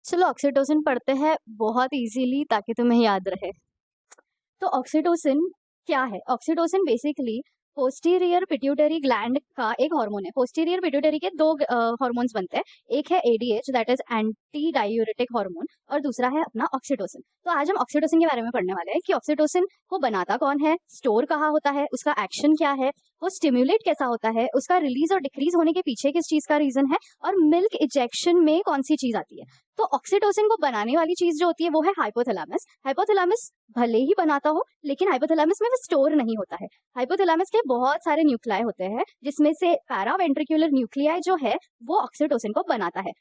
चलो ऑक्सीटोसिन पढ़ते हैं बहुत इजीली ताकि तुम्हें याद रहे। तो ऑक्सीटोसिन क्या है? Oxytocin basically posterior pituitary gland का एक हार्मोन है। पोस्टीरियर पिट्यूटरी के दो हार्मोन्स बनते हैं। एक है ADH that is anti diuretic hormone और दूसरा है अपना ऑक्सीटोसिन। तो आज हम ऑक्सीटोसिन के बारे में पढ़ने वाले हैं कि ऑक्सीटोसिन को बनाता कौन है, स्टोर कहाँ होता है, उसका एक्शन क्या है, वो स्टिम्युलेट कैसा होता है, उसका रिलीज और डिक्रीज होने के पीछे किस चीज का रीजन है और मिल्क इजेक्शन में कौन सी चीज आती है। तो ऑक्सीटोसिन को बनाने वाली चीज जो होती है वो है हाइपोथैलेमस। हाइपोथैलेमस भले ही बनाता हो लेकिन हाइपोथैलेमस में वो स्टोर नहीं होता है। हाइपोथैलेमस के बहुत सारे न्यूक्लियाई होते हैं जिसमें से पैरावेंट्रिकुलर न्यूक्लियाई जो है वो ऑक्सीटोसिन को बनाता है।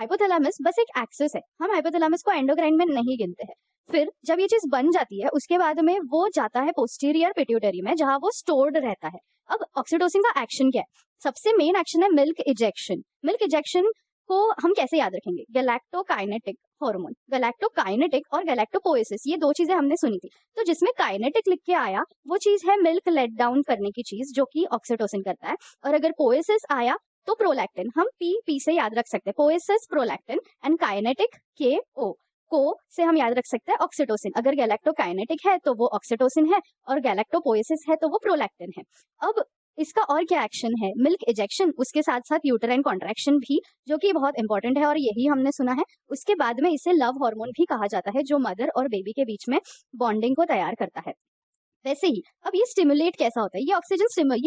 हाइपोथैलेमस बस एक एक्सेस है, हम हाइपोथैलेमस को एंडोक्राइन में नहीं गिनते हैं। फिर जब ये चीज बन जाती है उसके बाद में वो जाता है पोस्टीरियर पिट्यूटरी में जहां वो स्टोर्ड रहता है। अब ऑक्सीटोसिन का एक्शन क्या है? सबसे मेन एक्शन है मिल्क इजेक्शन। मिल्क इजेक्शन को हम कैसे याद रखेंगे? गैलेक्टोकाइनेटिक हार्मोन, गैलेक्टोकाइनेटिक और गैलेक्टोपोएसिस, ये दो चीजें हमने सुनी थी। तो जिसमें काइनेटिक लिख के आया वो चीज है मिल्क लेट डाउन करने की चीज जो कि ऑक्सीटोसिन करता है। और अगर पोएसिस आया तो प्रोलैक्टिन, हम पी से याद रख सकते हैं, पोएसिस प्रोलैक्टिन एंड काइनेटिक के ओ को से हम याद रख सकते हैं ऑक्सीटोसिन। अगर गैलेक्टोकाइनेटिक है तो वो ऑक्सीटोसिन है और गैलेक्टोपोएसिस है तो वो प्रोलैक्टिन है। अब इसका और क्या एक्शन है? मिल्क इजेक्शन, उसके साथ साथ यूटेराइन कॉन्ट्रैक्शन भी, जो कि बहुत इंपॉर्टेंट है और यही हमने सुना है। उसके बाद में इसे लव हार्मोन भी कहा जाता है जो मदर और बेबी के बीच में बॉन्डिंग को तैयार करता है। वैसे ही अब ये स्टिमुलेट कैसा होता है, ये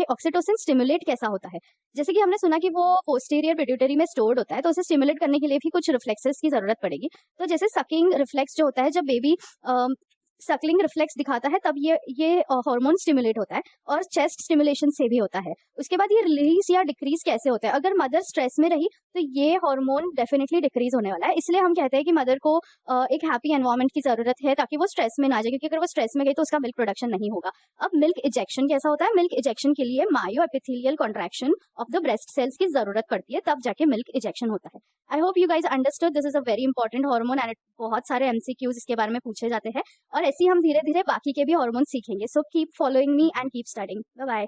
ऑक्सीटोसिन स्टिमुलेट कैसा होता है? जैसे कि हमने सुना कि वो पोस्टीरियर पिट्यूटरी में स्टोर्ड होता है तो उसे स्टिमुलेट करने के लिए भी कुछ रिफ्लेक्सेस की जरूरत पड़ेगी। तो जैसे सकिंग रिफ्लेक्स जो होता है, जब बेबी सकलिंग रिफ्लेक्स दिखाता है तब ये हार्मोन स्टिमुलेट होता है और चेस्ट स्टिमुलेशन से भी होता है। उसके बाद ये रिलीज या डिक्रीज कैसे होता है? अगर मदर स्ट्रेस में रही तो ये हार्मोन डेफिनेटली डिक्रीज होने वाला है। इसलिए हम कहते हैं कि मदर को एक हैप्पी एनवायरनमेंट की जरूरत है ताकि वो स्ट्रेस में ना जाए, क्योंकि अगर वो स्ट्रेस में गई तो उसका मिल्क प्रोडक्शन नहीं होगा। अब मिल्क इजेक्शन कैसा होता है? मिल्क इजेक्शन के लिए myo epithelial contraction of the breast cells की जरूरत पड़ती है, तब जाके मिल्क इजेक्शन होता है। I hope you guys understood, this is a very important hormone and बहुत सारे एमसीक्यूज इसके बारे में पूछे जाते हैं और ऐसे ही हम धीरे धीरे बाकी के भी हार्मोन सीखेंगे। So keep following me and keep studying. Bye bye.